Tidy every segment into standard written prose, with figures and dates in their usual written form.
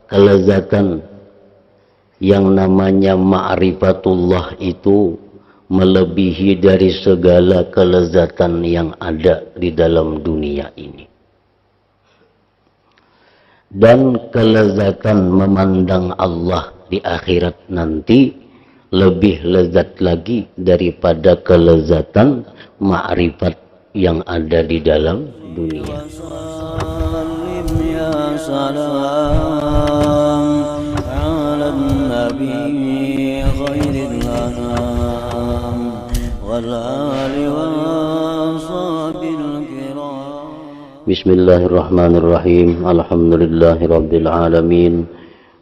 kelezatan yang namanya ma'rifatullah itu melebihi dari segala kelezatan yang ada di dalam dunia ini. Dan kelezatan memandang Allah di akhirat nanti lebih lezat lagi daripada kelezatan ma'rifat yang ada di dalam dunia. Bismillahirrahmanirrahim. Alhamdulillahirabbil alamin.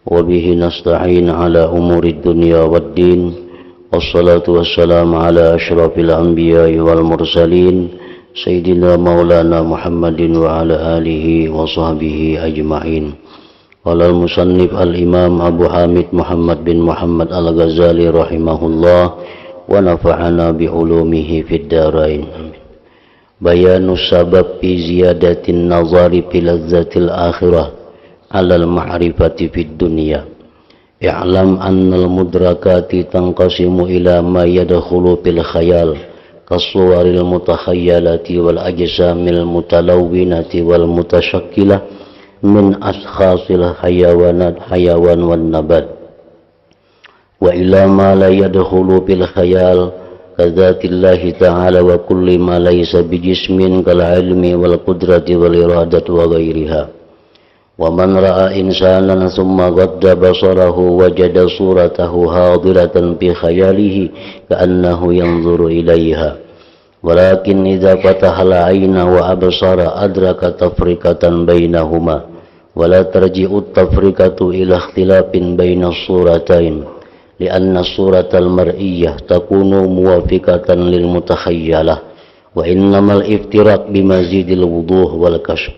Wa bihi nasta'in ala umurid dunya waddin. Wassalatu wassalamu ala asyrafil anbiya'i wal mursalin sayyidina maulana Muhammadin wa ala alihi wa sahbihi ajma'in. Qala al-musannif al-imam Abu Hamid Muhammad bin Muhammad al-Ghazali rahimahullah wa nafa'ana bi ulumihi fid darain. Bayanu sabab fi ziyadatin nazari fi lazzatil akhirah alal ma'rifati fid dunya. I'lam annal mudrakati tanqasimu ila ma yadkhulu fil khayal kasuwaril mutakhayalati wal ajsamil mutalawwinati wal mutashakkila min ashkhasil hayawan wan nabat. Wa ila ma la yadkhulu fil khayal kadzatillahi ta'ala wa kulli ma laysa bijismin kal ilmi wal qudrati wal iradati wa ghairiha. Wa man ra'a insanan thumma ghadda basarahu wajada suratahu hadiratan bi khayalihi ka'annahu yanzuru ilaiha. Walakin idza fataha al-'aina wa absara adraka tafriqatan bainahuma wa la tarji'u at-tafriqatu ila ikhtilafin baina as-suratain. لأن الصورة المرئية تكون موافقة للمتخيلة وإنما الافتراق بمزيد الوضوح والكشف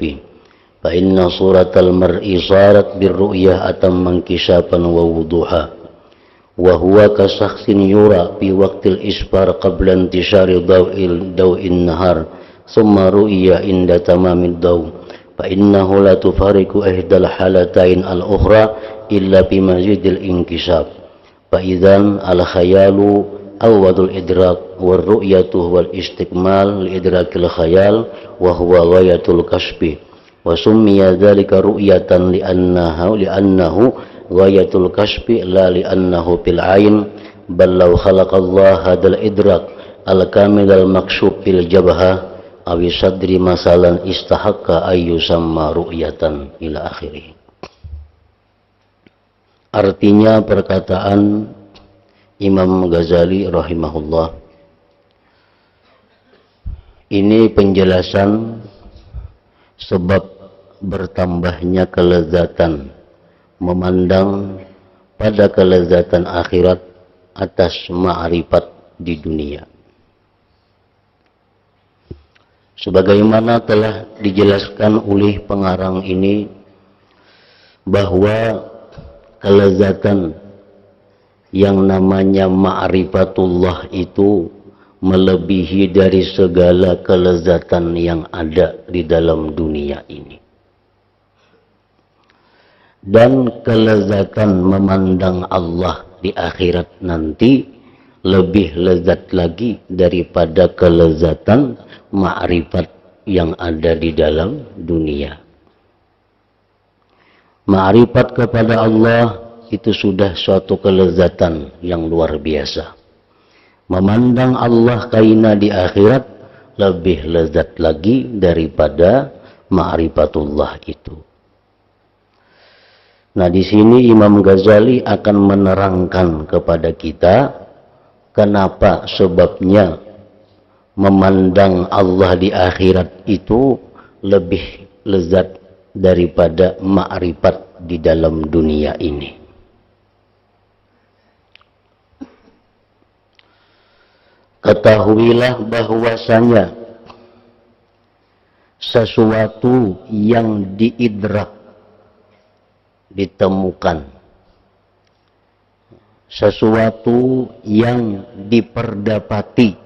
فإن صورة المرء صارت بالرؤية أتم انكشافا ووضوحا وهو كشخص يرى في وقت الإسفار قبل انتشار ضوء النهار ثم رؤية عند تمام الضوء فإنه لا تفارق إحدى الحالتين الأخرى إلا بمزيد الانكشاف. Fa'idhan al-khayalu awwadul idrak wal-ru'yatu wal-istikmal li-idrakil khayal wa huwa ghayatul kashfi wa summiya dhalika ru'yatan li'annahu ghayatul kashfi la li'annahu fil ayn bal law khalaqallahu hadal idrak al-kamil al-makshuf fil jabha awi sadri masalan istahaqqa ayyusamma ru'yatan ila akhirih. Artinya perkataan Imam Ghazali rahimahullah, ini penjelasan sebab bertambahnya kelezatan memandang pada kelezatan akhirat atas ma'rifat di dunia. Sebagaimana telah dijelaskan oleh pengarang ini bahwa kelezatan yang namanya ma'rifatullah itu melebihi dari segala kelezatan yang ada di dalam dunia ini. Dan kelezatan memandang Allah di akhirat nanti lebih lezat lagi daripada kelezatan ma'rifat yang ada di dalam dunia. Ma'rifat kepada Allah itu sudah suatu kelezatan yang luar biasa. Memandang Allah kaina di akhirat lebih lezat lagi daripada ma'rifatullah itu. Nah, di sini Imam Ghazali akan menerangkan kepada kita kenapa sebabnya memandang Allah di akhirat itu lebih lezat daripada ma'rifat di dalam dunia ini. Ketahuilah bahwasanya sesuatu yang diidrak, ditemukan, sesuatu yang diperdapati,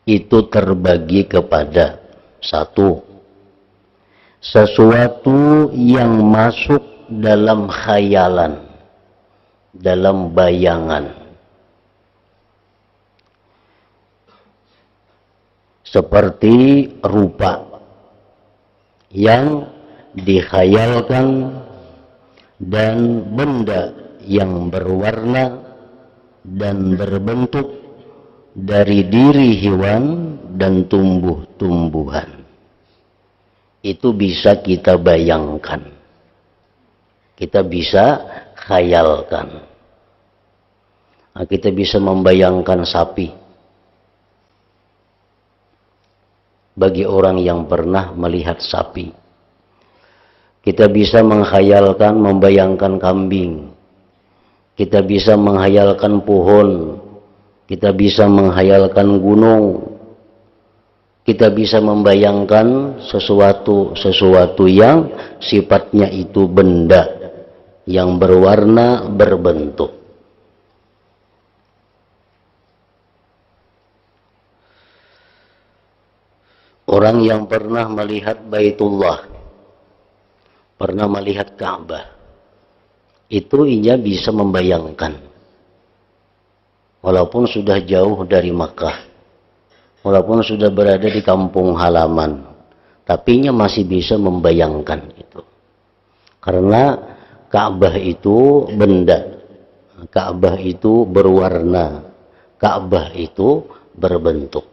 itu terbagi kepada satu, sesuatu yang masuk dalam khayalan, dalam bayangan. Seperti rupa yang dikhayalkan dan benda yang berwarna dan berbentuk dari diri hewan dan tumbuh-tumbuhan. Itu bisa kita bayangkan. Kita bisa khayalkan. Nah, kita bisa membayangkan sapi. Bagi orang yang pernah melihat sapi, kita bisa menghayalkan, membayangkan kambing. Kita bisa menghayalkan pohon. Kita bisa menghayalkan gunung. Kita bisa membayangkan sesuatu yang sifatnya itu benda yang berwarna, berbentuk. Orang yang pernah melihat Baitullah, pernah melihat Ka'bah, itu ia bisa membayangkan. Walaupun sudah jauh dari Makkah, walaupun sudah berada di kampung halaman, tapi ia masih bisa membayangkan itu. Karena Ka'bah itu benda, Ka'bah itu berwarna, Ka'bah itu berbentuk.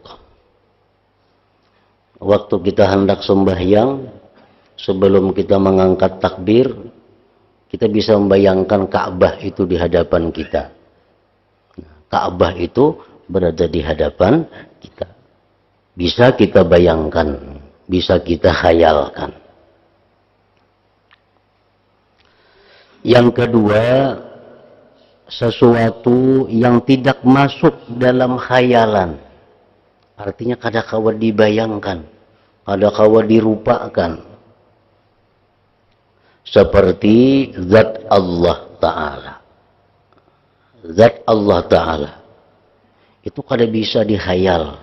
Waktu kita hendak sembahyang, sebelum kita mengangkat takbir, kita bisa membayangkan Ka'bah itu di hadapan kita. Ka'bah itu berada di hadapan kita. Bisa kita bayangkan, bisa kita khayalkan. Yang kedua, sesuatu yang tidak masuk dalam khayalan. Artinya kadangkala dibayangkan, kadangkala dirupakan. Seperti zat Allah Ta'ala. Zat Allah Ta'ala itu kada bisa dihayal.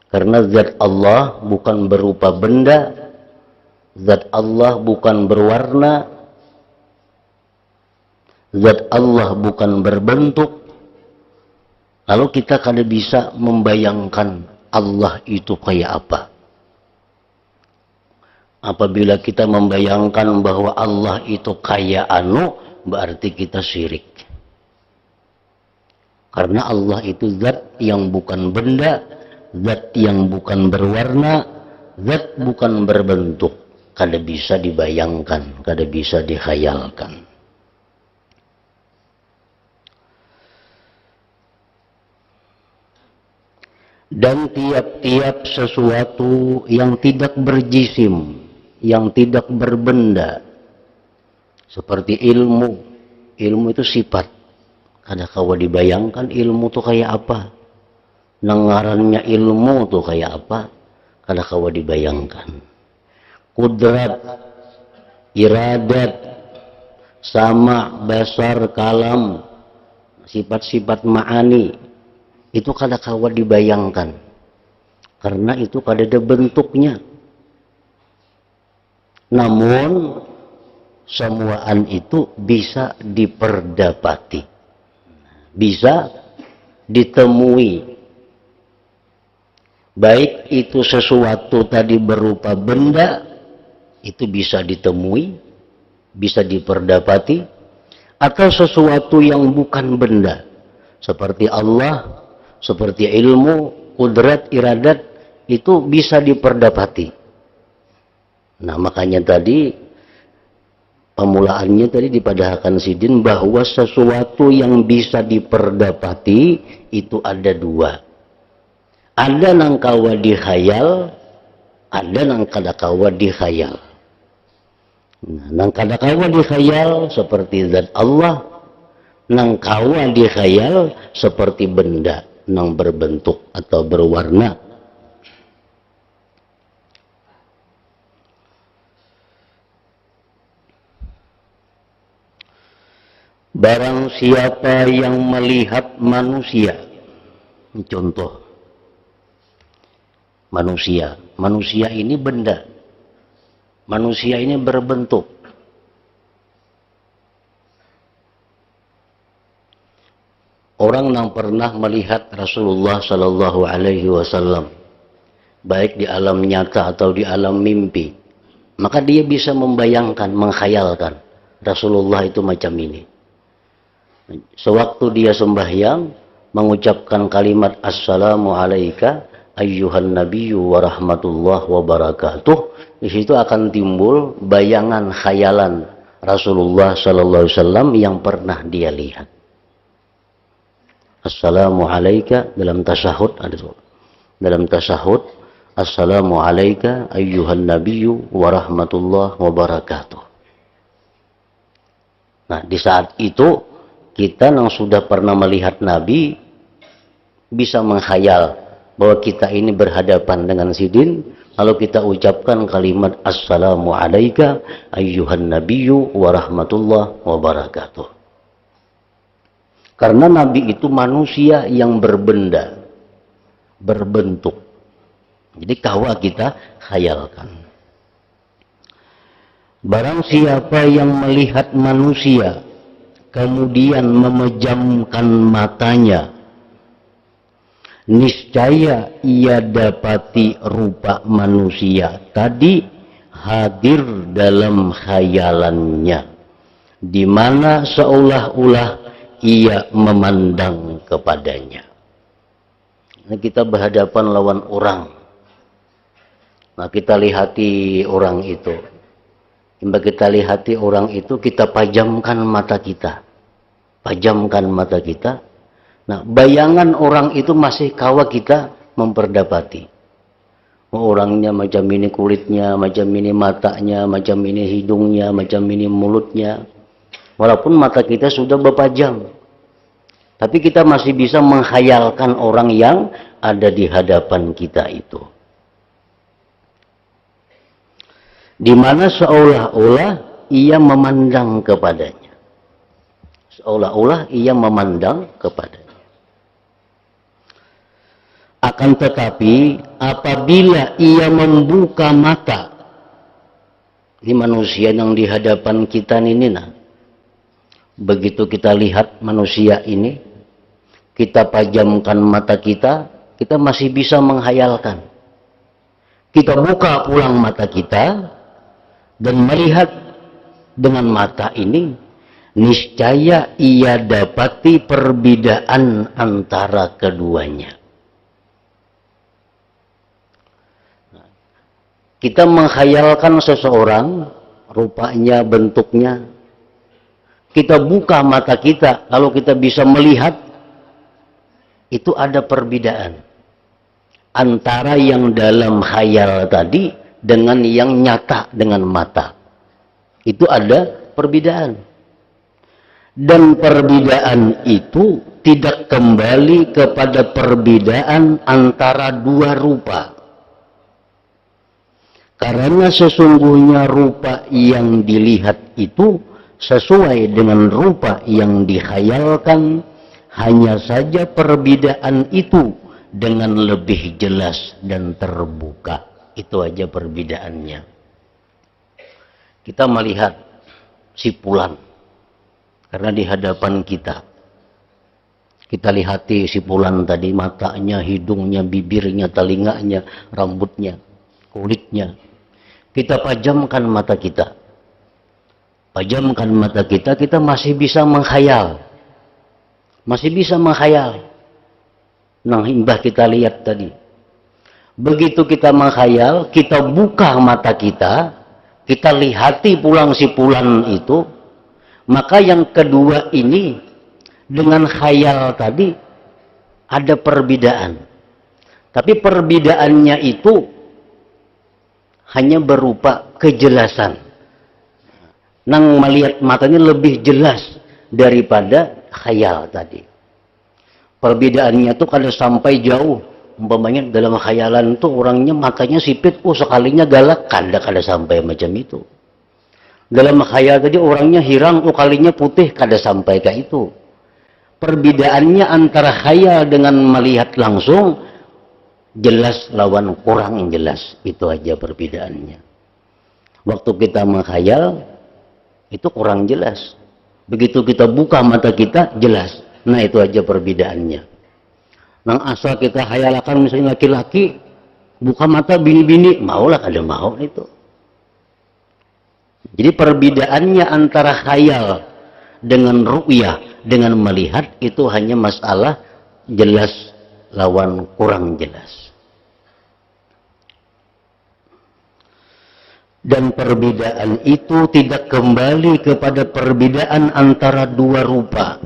Karena zat Allah bukan berupa benda, zat Allah bukan berwarna, zat Allah bukan berbentuk. Lalu kita kada bisa membayangkan Allah itu kayak apa. Apabila kita membayangkan bahwa Allah itu kayak berarti kita syirik. Karena Allah itu zat yang bukan benda, zat yang bukan berwarna, zat bukan berbentuk. Kada bisa dibayangkan, kada bisa dikhayalkan. Dan tiap-tiap sesuatu yang tidak berjisim, yang tidak berbenda, seperti ilmu. Ilmu itu sifat. Kadangkala dibayangkan ilmu itu kayak apa, nengarannya ilmu itu kayak apa, kadangkala dibayangkan. Kudrat, iradat, sama, basar, kalam, sifat-sifat ma'ani, itu kadangkala dibayangkan. Karena itu kada ada bentuknya. Namun semuaan itu bisa diperdapati, bisa ditemui. Baik itu sesuatu tadi berupa benda, itu bisa ditemui, bisa diperdapati, atau sesuatu yang bukan benda, seperti Allah, seperti ilmu, kudrat, iradat, itu bisa diperdapati. Nah, makanya tadi pemulaannya tadi dipadahkan sidin bahwa sesuatu yang bisa diperdapati itu ada dua. Ada nang kawa dikhayal, ada nang kadakawa dikhayal. Nah, nang kadakawa dikhayal seperti zat Allah, nang kawa dikhayal seperti benda nang berbentuk atau berwarna. Barang siapa yang melihat manusia, contoh manusia ini benda, Manusia ini berbentuk. Orang yang pernah melihat Rasulullah Sallallahu Alaihi Wasallam, baik di alam nyata atau di alam mimpi, maka dia bisa membayangkan, menghayalkan Rasulullah itu macam ini. Sewaktu dia sembahyang, mengucapkan kalimat Assalamu alayka ayyuhan nabiyyu wa rahmatullah wa barakatuh, di situ akan timbul bayangan khayalan Rasulullah Sallallahu Alaihi Wasallam yang pernah dia lihat. Assalamu alayka dalam tasyahud ada dalam tasyahud Assalamu alayka ayyuhan nabiyyu wa rahmatullah wa barakatuh. Nah, di saat itu kita yang sudah pernah melihat Nabi bisa menghayal bahwa kita ini berhadapan dengan Sidin, lalu kita ucapkan kalimat Assalamu alayka ayyuhan nabiyyu wa rahmatullah wa barakatuh. Karena Nabi itu manusia yang berbenda, berbentuk. Jadi kawa kita khayalkan. Barang siapa yang melihat manusia, kemudian memejamkan matanya, niscaya ia dapati rupa manusia tadi hadir dalam khayalannya, di mana seolah-olah ia memandang kepadanya. Nah, kita berhadapan lawan orang. Nah, kita lihati orang itu. Jika kita lihati orang itu, kita pajamkan mata kita. Pajamkan mata kita. Nah, bayangan orang itu masih kawa kita memperdapati. Oh, orangnya macam ini kulitnya, macam ini matanya, macam ini hidungnya, macam ini mulutnya. Walaupun mata kita sudah berpajam, tapi kita masih bisa menghayalkan orang yang ada di hadapan kita itu. Di mana seolah-olah ia memandang kepadanya. Seolah-olah ia memandang kepadanya. Akan tetapi apabila ia membuka mata, ini manusia yang di hadapan kita ini, nah, begitu kita lihat manusia ini, kita pajamkan mata kita, kita masih bisa menghayalkan. Kita buka pulang mata kita dan melihat dengan mata ini, niscaya ia dapati perbedaan antara keduanya. Kita menghayalkan seseorang, rupanya, bentuknya. Kita buka mata kita, kalau kita bisa melihat, itu ada perbedaan antara yang dalam khayal tadi dengan yang nyata dengan mata. Itu ada perbedaan. Dan perbedaan itu tidak kembali kepada perbedaan antara dua rupa. Karena sesungguhnya rupa yang dilihat itu sesuai dengan rupa yang dikhayalkan, hanya saja perbedaan itu dengan lebih jelas dan terbuka. Itu aja perbedaannya. Kita melihat si Fulan, karena di hadapan kita. Kita lihati si Fulan tadi, matanya, hidungnya, bibirnya, telinganya, rambutnya, kulitnya. Kita pajamkan mata kita. Pajamkan mata kita, kita masih bisa menghayal. Masih bisa menghayal. Nah, imbah kita lihat tadi. Begitu kita menghayal, kita buka mata kita lihati pulang si Fulan itu, maka yang kedua ini dengan khayal tadi ada perbedaan. Tapi perbedaannya itu hanya berupa kejelasan. Nang melihat matanya lebih jelas daripada khayal tadi. Perbedaannya tuh kada sampai jauh. Umpamanya dalam khayalan tuh orangnya matanya sipit, sekalinya galak, kada sampai macam itu. Dalam khayal tadi orangnya hirang, kalinya putih, kada sampai ke itu. Perbedaannya antara khayal dengan melihat langsung jelas lawan kurang yang jelas. Itu aja perbedaannya. Waktu kita menghayal, itu kurang jelas. Begitu kita buka mata kita, jelas. Nah, itu aja perbedaannya. Nang asal kita hayalakan misalnya laki-laki, buka mata bini-bini, maulah kada mau itu. Jadi perbedaannya antara khayal dengan ru'yah, dengan melihat, itu hanya masalah jelas lawan kurang jelas. Dan perbedaan itu tidak kembali kepada perbedaan antara dua rupa.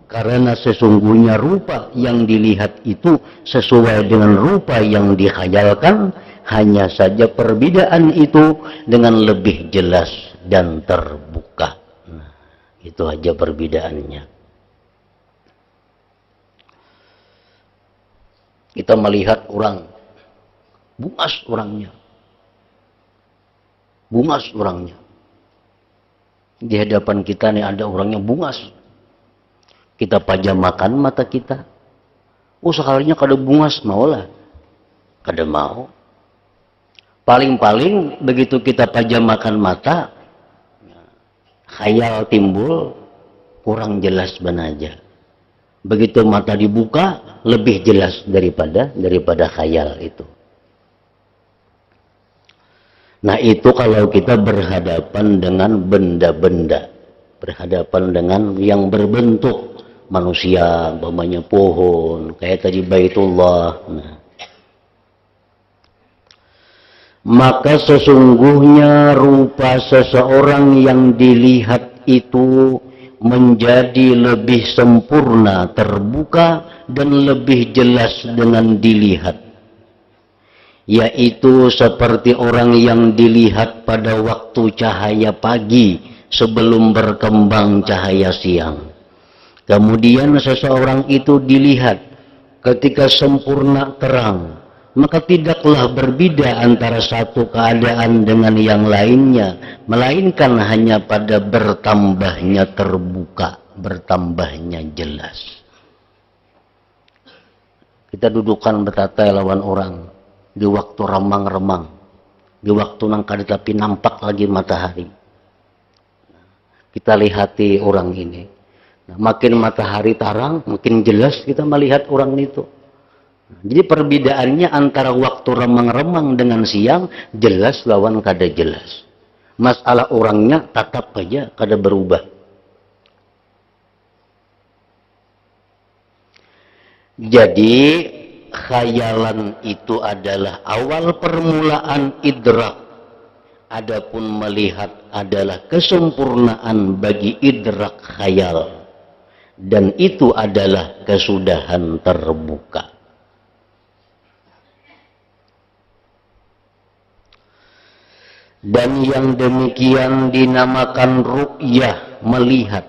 Karena sesungguhnya rupa yang dilihat itu sesuai dengan rupa yang dikhayalkan. Hanya saja perbedaan itu dengan lebih jelas dan terbuka. Nah, itu aja perbedaannya. Kita melihat orang, bungas orangnya. Bungas orangnya. Di hadapan kita nih ada orangnya bungas. Kita pajamakan mata kita. Oh, sekalinya kada bungas, maulah. Kada mau. Paling-paling begitu kita pajamakan mata, khayal timbul, kurang jelas benaja. Begitu mata dibuka, lebih jelas daripada khayal itu. Nah, itu kalau kita berhadapan dengan benda-benda, berhadapan dengan yang berbentuk manusia, umpamanya pohon, kayak tadi Baitullah. Nah, maka sesungguhnya rupa seseorang yang dilihat itu menjadi lebih sempurna, terbuka, dan lebih jelas dengan dilihat. Yaitu seperti orang yang dilihat pada waktu cahaya pagi sebelum berkembang cahaya siang. Kemudian seseorang itu dilihat ketika sempurna terang. Maka tidaklah berbeda antara satu keadaan dengan yang lainnya, melainkan hanya pada bertambahnya terbuka, bertambahnya jelas. Kita dudukkan bertatai lawan orang di waktu remang-remang, di waktu nang kada tapi nampak lagi matahari. Kita lihati orang ini. Nah, makin matahari tarang, makin jelas kita melihat orang itu. Jadi perbedaannya antara waktu remang-remang dengan siang jelas lawan kada jelas. Masalah orangnya tetap aja kada berubah. Jadi khayalan itu adalah awal permulaan idrak. Adapun melihat adalah kesempurnaan bagi idrak khayal. Dan itu adalah kesudahan terbuka. Dan yang demikian dinamakan ru'yah, melihat.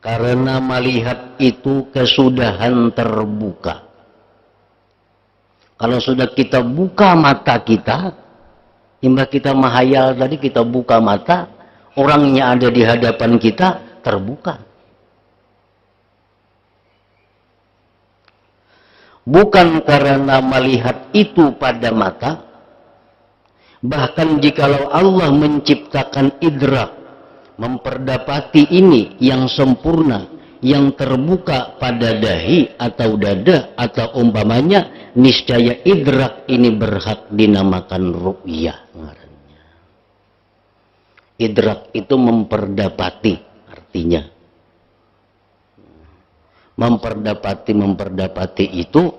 Karena melihat itu kesudahan terbuka. Kalau sudah kita buka mata kita, hingga kita menghayal tadi, kita buka mata, orangnya ada di hadapan kita, terbuka. Bukan karena melihat itu pada mata, bahkan jikalau Allah menciptakan idrak, memperdapati ini yang sempurna, yang terbuka pada dahi atau dada atau umpamanya, niscaya idrak ini berhak dinamakan ru'yah. Idrak itu memperdapati, artinya memperdapati itu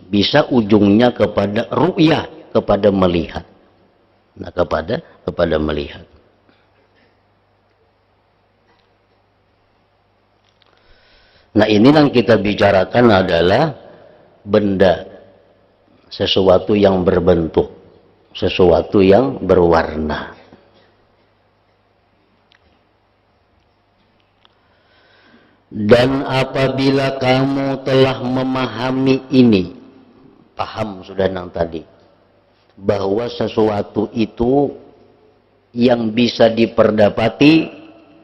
bisa ujungnya kepada ru'yah, kepada melihat. Nah, kepada melihat. Nah, ini yang kita bicarakan adalah benda, sesuatu yang berbentuk, sesuatu yang berwarna. Dan apabila kamu telah memahami ini, paham sudah nang tadi, bahwa sesuatu itu yang bisa diperdapati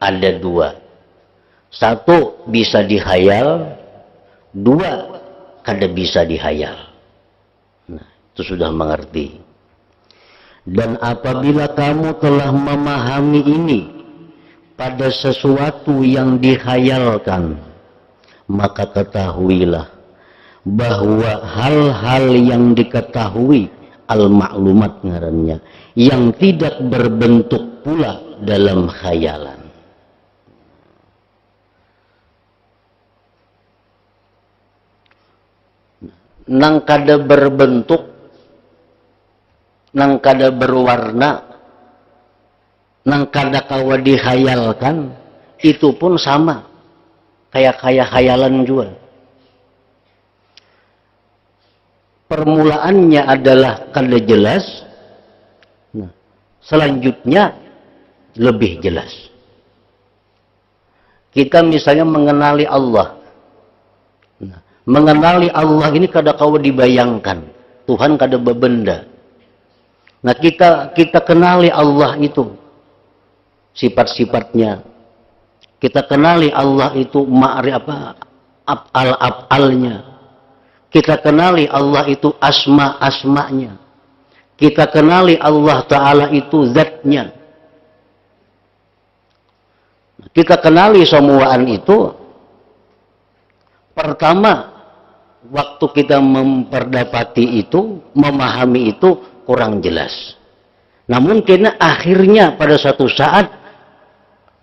ada dua. Satu bisa dihayal, dua kada bisa dihayal. Nah, itu sudah mengerti. Dan apabila kamu telah memahami ini pada sesuatu yang dikhayalkan, maka ketahuilah bahwa hal-hal yang diketahui, al-maklumat ngarannya, yang tidak berbentuk pula dalam khayalan. Nang kada berbentuk, nang kada berwarna, nang kada kawa dihayalkan, itu pun sama kayak khayalan juga. Permulaannya adalah kada jelas, nah, selanjutnya lebih jelas. Kita misalnya mengenali Allah, nah, mengenali Allah ini kada kawa dibayangkan, Tuhan kada bebenda. Nah, kita kenali Allah itu sifat-sifatnya, kita kenali Allah itu af'al-af'alnya, kita kenali Allah itu asma-asmanya, kita kenali Allah Ta'ala itu zatnya, kita kenali semuaan itu. Pertama, waktu kita memperdapati itu, memahami itu kurang jelas. Namun kena akhirnya pada satu saat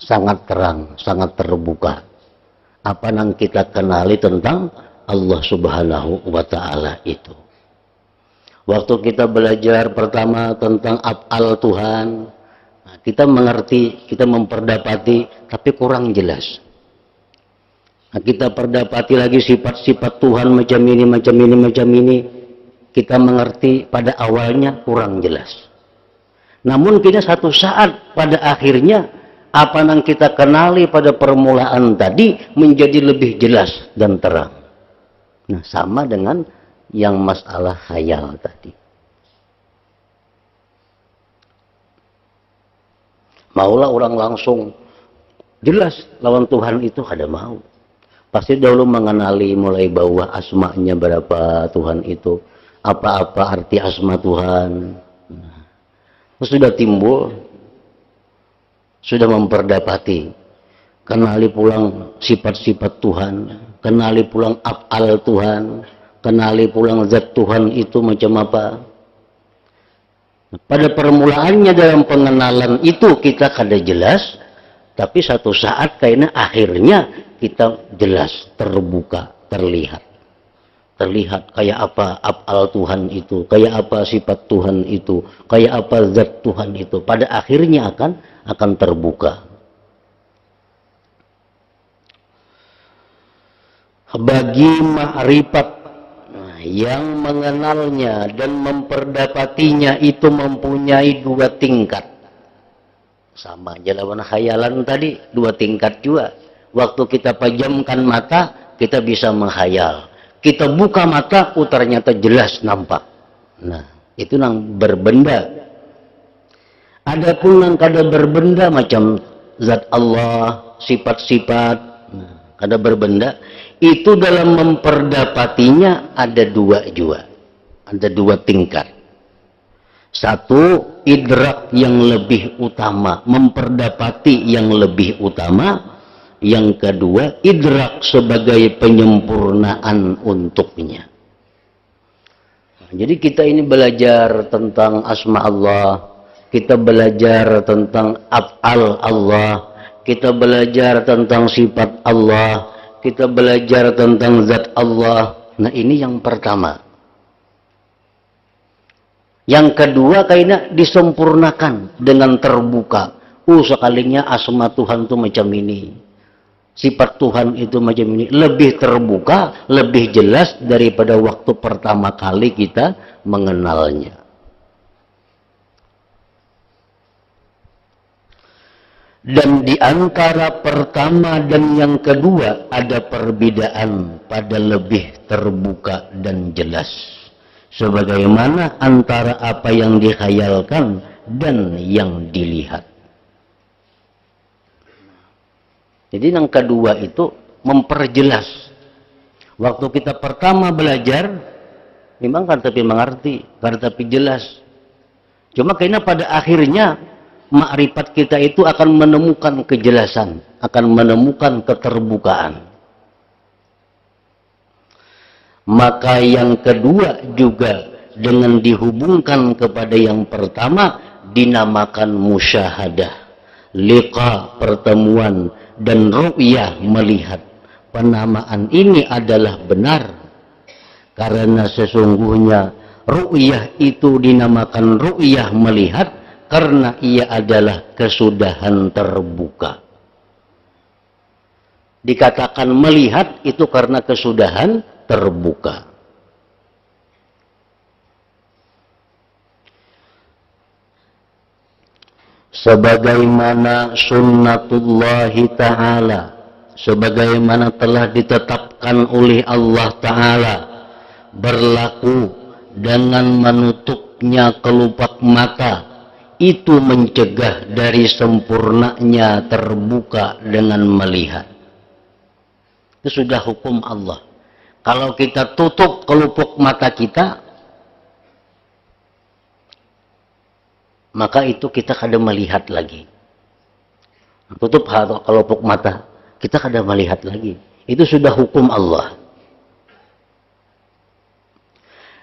sangat terang, sangat terbuka. Apa yang kita kenali tentang Allah Subhanahu wa Ta'ala itu. Waktu kita belajar pertama tentang af'al Tuhan, kita mengerti, kita memperdapati, tapi kurang jelas. Nah, kita perdapati lagi sifat-sifat Tuhan macam ini, macam ini, macam ini. Kita mengerti pada awalnya kurang jelas. Namun kita satu saat pada akhirnya, apa yang kita kenali pada permulaan tadi menjadi lebih jelas dan terang. Nah, sama dengan yang masalah khayal tadi. Maulah orang langsung jelas lawan Tuhan itu kada mau. Pasti dahulu mengenali mulai bawah asmanya berapa Tuhan itu, apa-apa arti asma Tuhan. Nah, sudah timbul, sudah memperdapati, kenali pulang sifat-sifat Tuhan, kenali pulang af'al Tuhan, kenali pulang zat Tuhan itu macam apa. Pada permulaannya dalam pengenalan itu kita kada jelas, tapi satu saat kayaknya akhirnya kita jelas, terbuka, terlihat. Terlihat kayak apa af'al Tuhan itu, kayak apa sifat Tuhan itu, kayak apa zat Tuhan itu. Pada akhirnya akan terbuka. Bagi ma'rifat yang mengenalnya dan memperdapatinya itu mempunyai dua tingkat. Sama aja lawan khayalan tadi, dua tingkat juga. Waktu kita pejamkan mata, kita bisa menghayal. Kita buka mata, ternyata jelas nampak. Nah, itu nang berbenda. Adapun nang kada berbenda macam zat Allah, sifat-sifat, nah, kada berbenda. Itu dalam memperdapatinya ada dua juga. Ada dua tingkat. Satu, idrak yang lebih utama. Memperdapati yang lebih utama. Yang kedua, idrak sebagai penyempurnaan untuknya. Nah, jadi kita ini belajar tentang asma Allah. Kita belajar tentang af'al Allah. Kita belajar tentang sifat Allah. Kita belajar tentang zat Allah. Nah, ini yang pertama. Yang kedua, kayaknya disempurnakan dengan terbuka. Sekalinya asma Tuhan itu macam ini. Sifat Tuhan itu macam ini. Lebih terbuka, lebih jelas daripada waktu pertama kali kita mengenalnya. Dan di antara pertama dan yang kedua ada perbedaan pada lebih terbuka dan jelas. Sebagaimana antara apa yang dikhayalkan dan yang dilihat. Jadi yang kedua itu memperjelas. Waktu kita pertama belajar, memang kan tapi mengerti, kan tapi jelas. Cuma karena pada akhirnya makrifat kita itu akan menemukan kejelasan, akan menemukan keterbukaan. Maka yang kedua juga dengan dihubungkan kepada yang pertama dinamakan musyahadah, liqa pertemuan, dan ru'yah melihat. Penamaan ini adalah benar karena sesungguhnya ru'yah itu dinamakan ru'yah melihat karena ia adalah kesudahan terbuka. Dikatakan melihat itu karena kesudahan terbuka. Sebagaimana sunnatullahi ta'ala, sebagaimana telah ditetapkan oleh Allah Ta'ala, berlaku dengan menutupnya kelopak mata, itu mencegah dari sempurnanya terbuka dengan melihat. Itu sudah hukum Allah. Kalau kita tutup kelopak mata kita, maka itu kita kada melihat lagi. Tutup kelopak mata, kita kada melihat lagi. Itu sudah hukum Allah.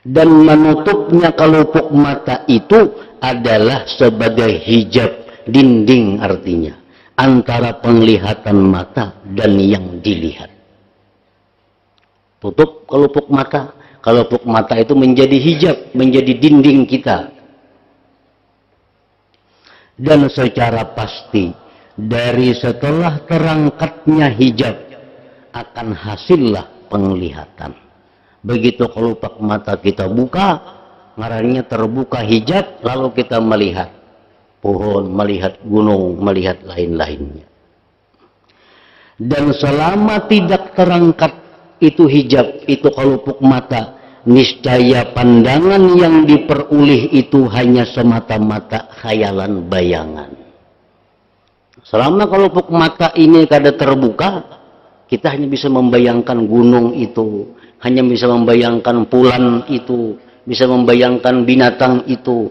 Dan menutupnya kelopak mata itu adalah sebagai hijab, dinding artinya, antara penglihatan mata dan yang dilihat. Tutup kelopak mata itu menjadi hijab, menjadi dinding kita. Dan secara pasti dari setelah terangkatnya hijab akan hasillah penglihatan. Begitu kelopak mata kita buka, ngarannya terbuka hijab, lalu kita melihat pohon, melihat gunung, melihat lain-lainnya. Dan selama tidak terangkat itu hijab, itu kelopak mata, niscaya pandangan yang diperoleh itu hanya semata-mata khayalan bayangan. Selama kelopak mata ini kada terbuka, kita hanya bisa membayangkan gunung itu, hanya bisa membayangkan bulan itu, bisa membayangkan binatang itu.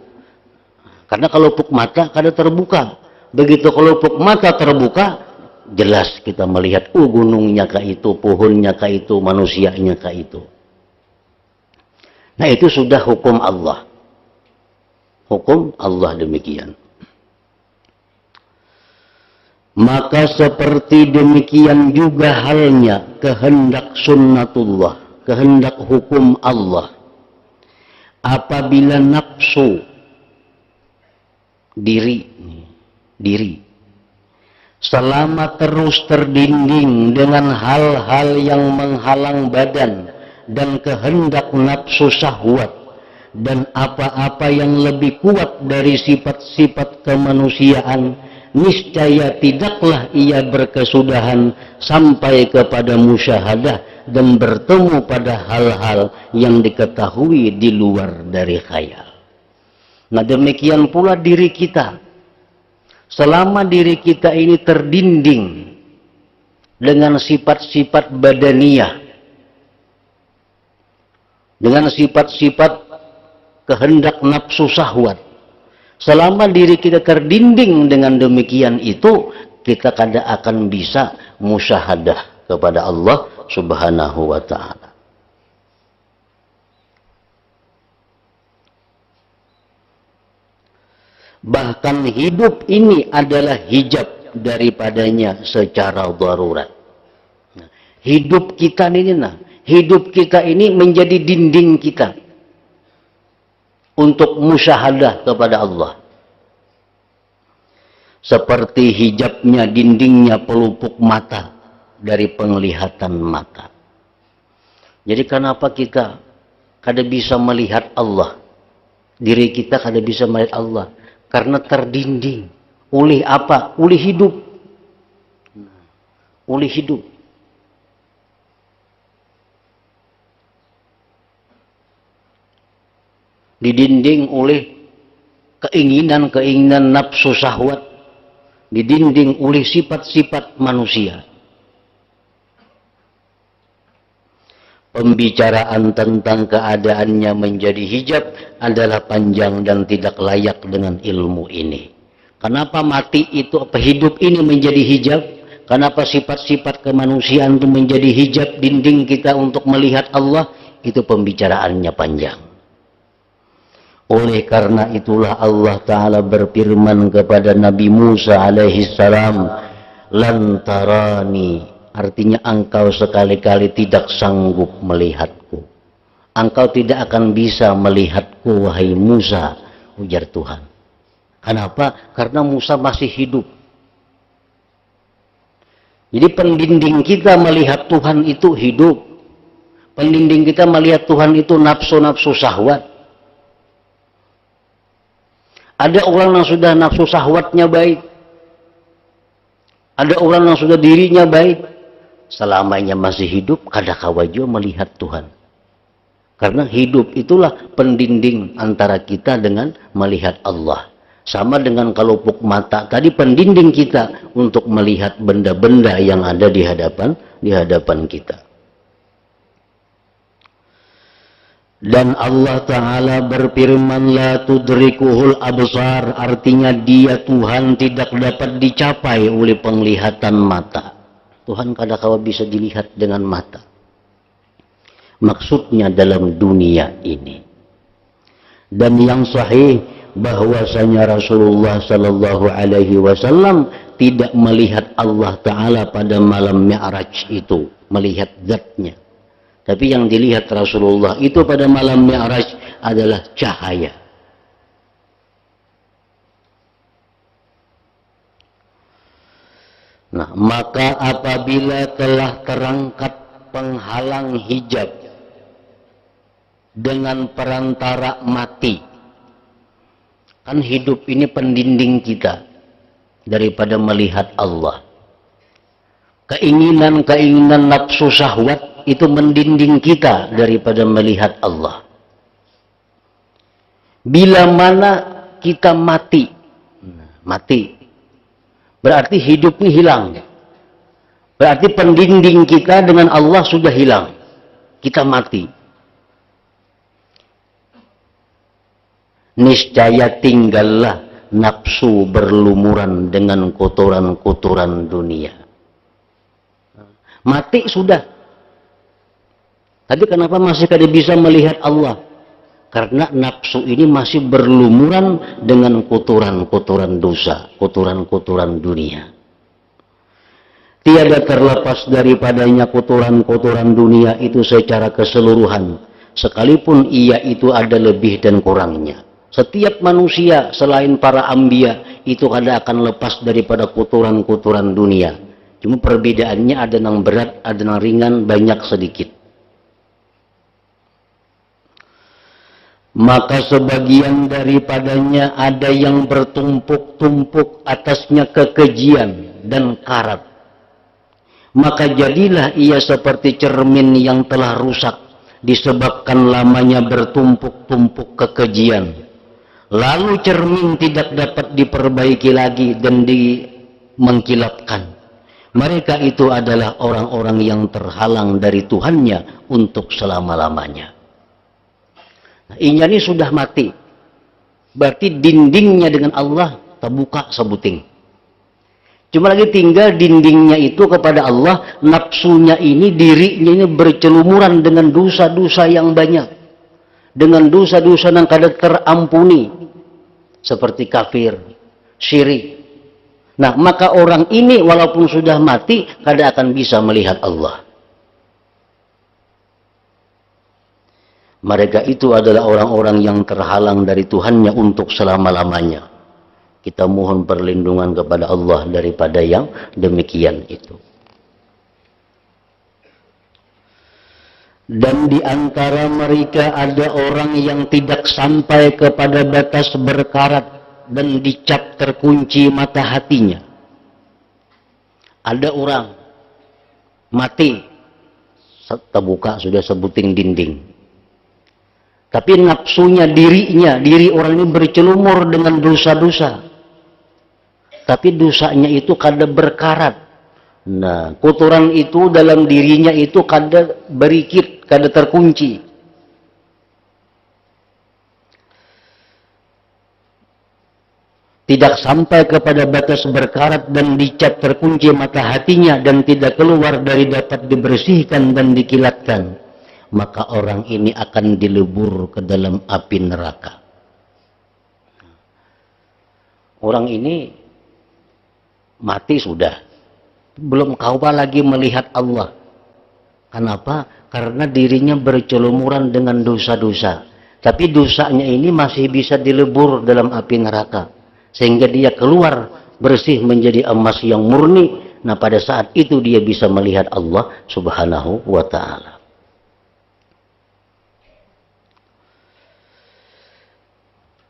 Karena kelopak mata kada terbuka. Begitu kelopak mata terbuka, jelas kita melihat, gunungnya kah itu, pohonnya kah itu, manusianya kah itu. Nah, itu sudah hukum Allah. Hukum Allah demikian. Maka seperti demikian juga halnya kehendak sunnatullah, kehendak hukum Allah. Apabila nafsu diri selama terus terdinding dengan hal-hal yang menghalang badan dan kehendak nafsu syahwat dan apa-apa yang lebih kuat dari sifat-sifat kemanusiaan, niscaya tidaklah ia berkesudahan sampai kepada musyahadah dan bertemu pada hal-hal yang diketahui di luar dari khayal. Nah, demikian pula diri kita. Selama diri kita ini terdinding dengan sifat-sifat badaniyah, dengan sifat-sifat kehendak nafsu syahwat, selama diri kita terdinding dengan demikian itu, kita kada akan bisa musyahadah kepada Allah Subhanahu wa ta'ala. Bahkan hidup ini adalah hijab daripadanya secara darurat. Hidup kita ini menjadi dinding kita untuk musyahadah kepada Allah. Seperti hijabnya, dindingnya pelupuk mata dari penglihatan mata. Jadi kenapa kita kada bisa melihat Allah? Diri kita kada bisa melihat Allah karena terdinding oleh apa? Oleh hidup. Oleh hidup. Didinding oleh keinginan-keinginan nafsu syahwat, didinding oleh sifat-sifat manusia. Pembicaraan tentang keadaannya menjadi hijab adalah panjang dan tidak layak dengan ilmu ini. Kenapa mati itu, hidup ini menjadi hijab? Kenapa sifat-sifat kemanusiaan itu menjadi hijab dinding kita untuk melihat Allah? Itu pembicaraannya panjang. Oleh karena itulah Allah Ta'ala berfirman kepada Nabi Musa alaihissalam, lantarani, artinya engkau sekali-kali tidak sanggup melihatku. Engkau tidak akan bisa melihatku, wahai Musa, ujar Tuhan. Kenapa? Karena Musa masih hidup. Jadi pendinding kita melihat Tuhan itu hidup. Pendinding kita melihat Tuhan itu nafsu-nafsu syahwat. Ada orang yang sudah nafsu syahwatnya baik. Ada orang yang sudah dirinya baik. Selamanya masih hidup, kadang-kala juga melihat Tuhan. Karena hidup itulah pendinding antara kita dengan melihat Allah. Sama dengan kelopok mata tadi, pendinding kita untuk melihat benda-benda yang ada di hadapan kita. Dan Allah Ta'ala berfirman, la tudrikuhul absar, artinya dia Tuhan tidak dapat dicapai oleh penglihatan mata. Tuhan kadang-kala bisa dilihat dengan mata. Maksudnya dalam dunia ini. Dan yang sahih bahwasanya Rasulullah Sallallahu Alaihi Wasallam tidak melihat Allah Ta'ala pada malam Mi'raj itu, melihat zatnya. Tapi yang dilihat Rasulullah itu pada malam Mi'raj adalah cahaya. Nah, maka apabila telah terangkat penghalang hijab dengan perantara mati, kan hidup ini pendinding kita daripada melihat Allah. Keinginan-keinginan nafsu syahwat itu mendinding kita daripada melihat Allah. Bila mana kita mati, berarti hidup ini hilang. Berarti pendinding kita dengan Allah sudah hilang. Kita mati. Niscaya tinggallah nafsu berlumuran dengan kotoran-kotoran dunia. Mati sudah. Tapi kenapa masih kada bisa melihat Allah? Karena nafsu ini masih berlumuran dengan kotoran-kotoran dosa, kotoran-kotoran dunia. Tiada terlepas daripadanya kotoran-kotoran dunia itu secara keseluruhan, sekalipun ia itu ada lebih dan kurangnya. Setiap manusia selain para anbiya itu kada akan lepas daripada kotoran-kotoran dunia. Cuma perbedaannya ada yang berat, ada yang ringan, banyak sedikit. Maka sebagian daripadanya ada yang bertumpuk-tumpuk atasnya kekejian dan karat. Maka jadilah ia seperti cermin yang telah rusak disebabkan lamanya bertumpuk-tumpuk kekejian. Lalu cermin tidak dapat diperbaiki lagi dan mengkilapkan. Mereka itu adalah orang-orang yang terhalang dari Tuhannya untuk selama-lamanya. Nah, ini sudah mati. Berarti dindingnya dengan Allah terbuka sebuting. Cuma lagi tinggal dindingnya itu kepada Allah, nafsunya ini, dirinya ini bercelumuran dengan dosa-dosa yang banyak. Dengan dosa-dosa yang kada terampuni. Seperti kafir, syirik. Nah, maka orang ini walaupun sudah mati, kada akan bisa melihat Allah. Mereka itu adalah orang-orang yang terhalang dari Tuhannya untuk selama-lamanya. Kita mohon perlindungan kepada Allah daripada yang demikian itu. Dan di antara mereka ada orang yang tidak sampai kepada batas berkarat dan dicap terkunci mata hatinya. Ada orang mati, terbuka sudah sebuting dinding. Tapi nafsunya, diri orang ini bercelumur dengan dosa-dosa. Tapi dosanya itu kada berkarat. Nah, kotoran itu dalam dirinya itu kada berikit, kada terkunci. Tidak sampai kepada batas berkarat dan dicap terkunci mata hatinya dan tidak keluar dari dapat dibersihkan dan dikilatkan, maka orang ini akan dilebur ke dalam api neraka. Orang ini mati sudah, belum kawal lagi melihat Allah. Kenapa? Karena dirinya bercelumuran dengan dosa-dosa. Tapi dosanya ini masih bisa dilebur dalam api neraka. Sehingga dia keluar bersih menjadi emas yang murni. Nah pada saat itu dia bisa melihat Allah subhanahu wa ta'ala.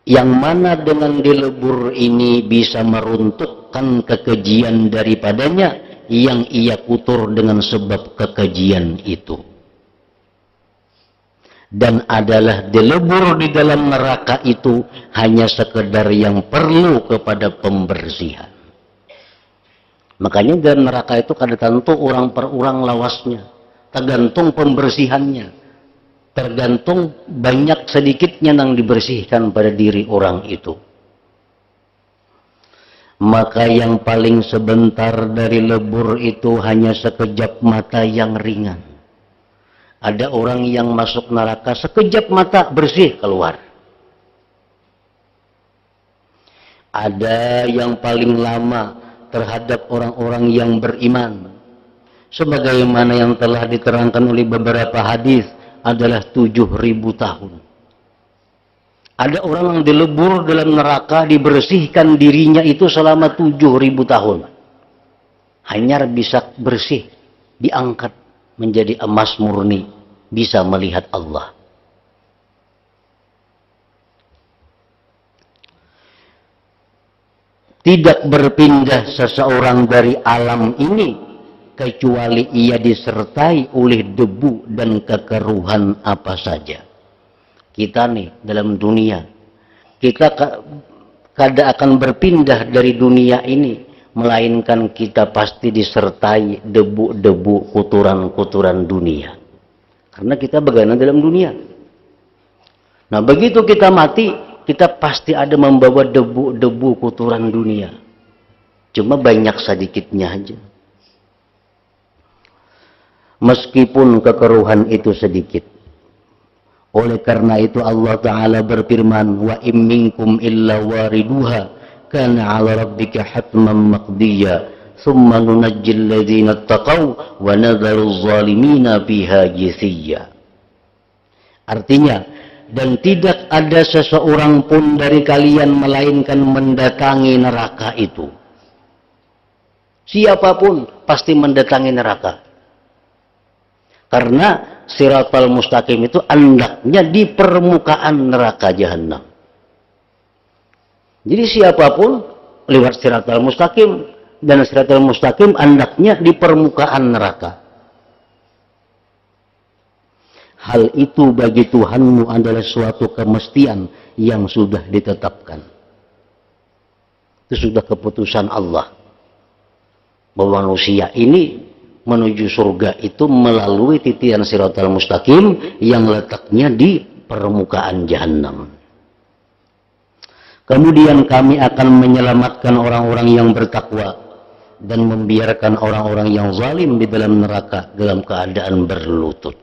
Yang mana dengan dilebur ini bisa meruntuhkan kekejian daripadanya yang ia kutur dengan sebab kekejian itu. Dan adalah dilebur di dalam neraka itu hanya sekedar yang perlu kepada pembersihan. Makanya dalam neraka itu kada tentu orang per orang lawasnya, tergantung pembersihannya, tergantung banyak sedikitnya yang dibersihkan pada diri orang itu. Maka yang paling sebentar dari lebur itu hanya sekejap mata yang ringan. Ada orang yang masuk neraka sekejap mata bersih keluar. Ada yang paling lama terhadap orang-orang yang beriman. Sebagaimana yang telah diterangkan oleh beberapa hadis adalah 7.000 tahun. Ada orang yang dilebur dalam neraka dibersihkan dirinya itu selama 7.000 tahun. Hanya bisa bersih, diangkat menjadi emas murni, bisa melihat Allah. Tidak berpindah seseorang dari alam ini kecuali ia disertai oleh debu dan kekeruhan apa saja. Kita nih dalam dunia, kita kada akan berpindah dari dunia ini, melainkan kita pasti disertai debu-debu kotoran-kotoran dunia. Karena kita bagaimana dalam dunia. Nah begitu kita mati, kita pasti ada membawa debu-debu kotoran dunia. Cuma banyak sedikitnya aja. Meskipun kekeruhan itu sedikit. Oleh karena itu Allah Ta'ala berfirman, wa im minkum illa wariduha kana 'ala rabbika hatman maqdiya thumma nunajjil ladzina taqaw wa nadharuz zalimina fiha jithiya. Artinya, dan tidak ada seseorang pun dari kalian melainkan mendatangi neraka itu. Siapapun pasti mendatangi neraka. Karena Siratal Mustaqim itu andaknya di permukaan neraka Jahannam. Jadi siapapun lewat Siratal Mustaqim, dan Siratal Mustaqim andaknya di permukaan neraka. Hal itu bagi Tuhanmu adalah suatu kemestian yang sudah ditetapkan. Itu sudah keputusan Allah. Bahwa manusia ini menuju surga itu melalui titian Siratal Mustaqim yang letaknya di permukaan Jahannam. Kemudian kami akan menyelamatkan orang-orang yang bertakwa dan membiarkan orang-orang yang zalim di dalam neraka dalam keadaan berlutut.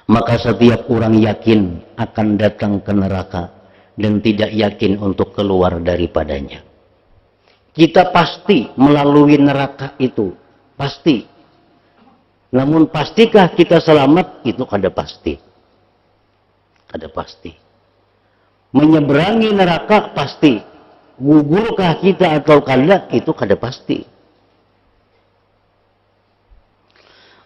Maka setiap orang yakin akan datang ke neraka dan tidak yakin untuk keluar daripadanya. Kita pasti melalui neraka itu, pasti. Namun pastikah kita selamat? Itu kada pasti. Kada pasti. Menyeberangi neraka pasti. Gugurkah kita atau kada? Itu kada pasti.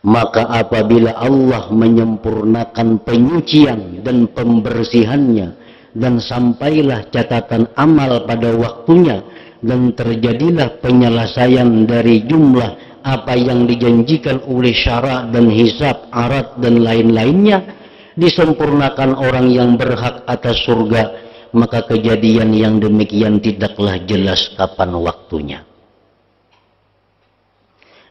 Maka apabila Allah menyempurnakan penyucian dan pembersihannya dan sampailah catatan amal pada waktunya dan terjadilah penyelesaian dari jumlah apa yang dijanjikan oleh syara dan hisab, arat dan lain-lainnya, disempurnakan orang yang berhak atas surga, maka kejadian yang demikian tidaklah jelas kapan waktunya.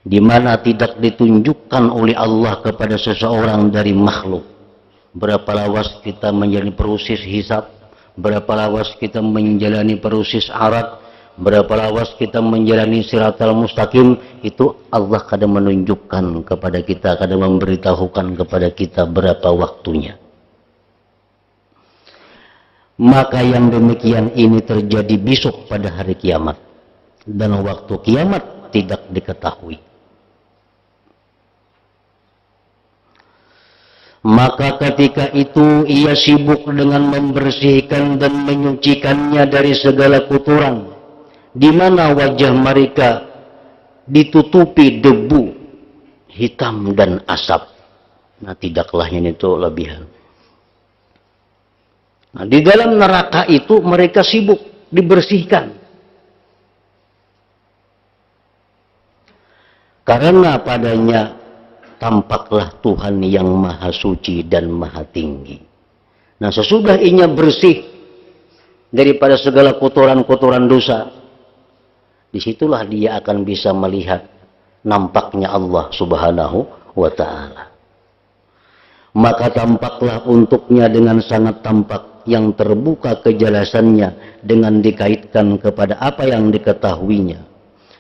di mana tidak ditunjukkan oleh Allah kepada seseorang dari makhluk. Berapa lawas kita menjalani proses hisab, berapa lawas kita menjalani proses arat, berapa lawas kita menjalani siratal mustaqim, itu Allah kadang menunjukkan kepada kita, kadang memberitahukan kepada kita berapa waktunya. Maka yang demikian ini terjadi besok pada hari kiamat, dan waktu kiamat tidak diketahui. Maka ketika itu ia sibuk dengan membersihkan dan menyucikannya dari segala kotoran, di mana wajah mereka ditutupi debu hitam dan asap. Nah, tidaklah ini itu lebihan. Nah, di dalam neraka itu mereka sibuk dibersihkan. Karena padanya tampaklah Tuhan yang maha suci dan maha tinggi. Nah, sesudah inya bersih daripada segala kotoran-kotoran dosa, disitulah dia akan bisa melihat nampaknya Allah subhanahu wa ta'ala. Maka tampaklah untuknya dengan sangat tampak, yang terbuka kejelasannya dengan dikaitkan kepada apa yang diketahuinya,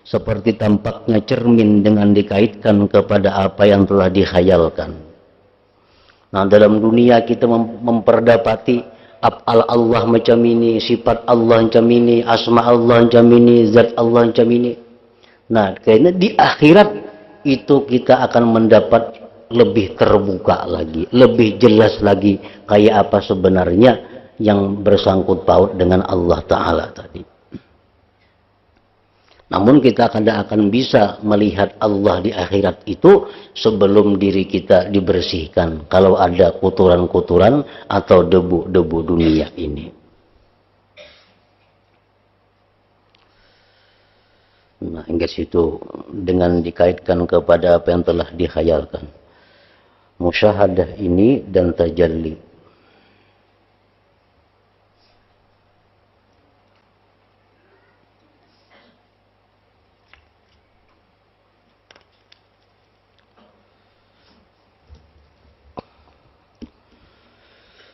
seperti tampaknya cermin dengan dikaitkan kepada apa yang telah dikhayalkan. Nah, dalam dunia kita memperdapati af'al Allah macam ini, sifat Allah macam ini, asma Allah macam ini, zat Allah macam ini. Nah, karena di akhirat itu kita akan mendapat lebih terbuka lagi, lebih jelas lagi kayak apa sebenarnya yang bersangkut paut dengan Allah Ta'ala tadi. Namun kita akan bisa melihat Allah di akhirat itu sebelum diri kita dibersihkan kalau ada kotoran-kotoran atau debu-debu dunia ini. Nah, hingga situ dengan dikaitkan kepada apa yang telah dikhayalkan. Musyahadah ini dan tajalli.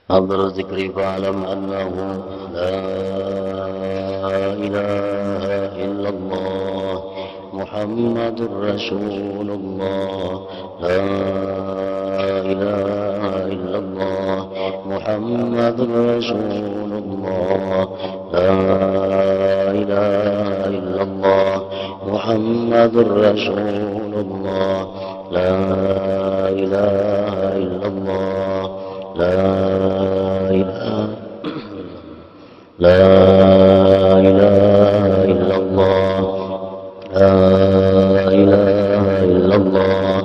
حضر ذكري فاعلم أنه لا إله إلا الله محمد رسول الله لا إله إلا الله محمد رسول الله لا إله إلا الله محمد رسول الله لا إله إلا الله لا إله إلا الله لا إله إلا الله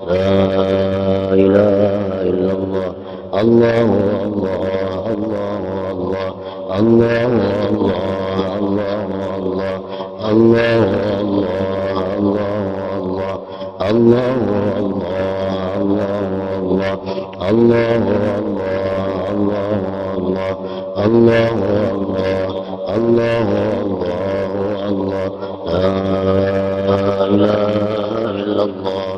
لا إله إلا الله الله الله الله الله الله الله الله الله الله الله الله لا إله إلا الله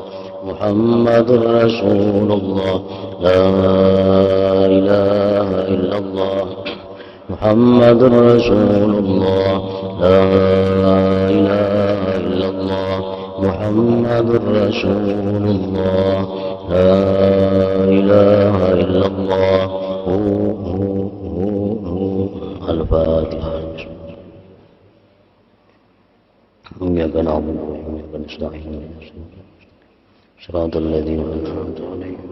محمد رسول الله لا إله إلا الله محمد رسول الله لا إله إلا الله محمد رسول الله لا إله إلا الله الفاتحة. إياك نعبد وإياك نستعين صراط الذين أنعمت عليهم.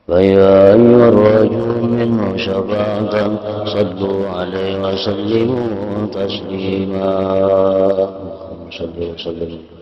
فيا أيها الرجل منه شفاعة صلوا عليه وسلموا تسليما. صلوا وسلموا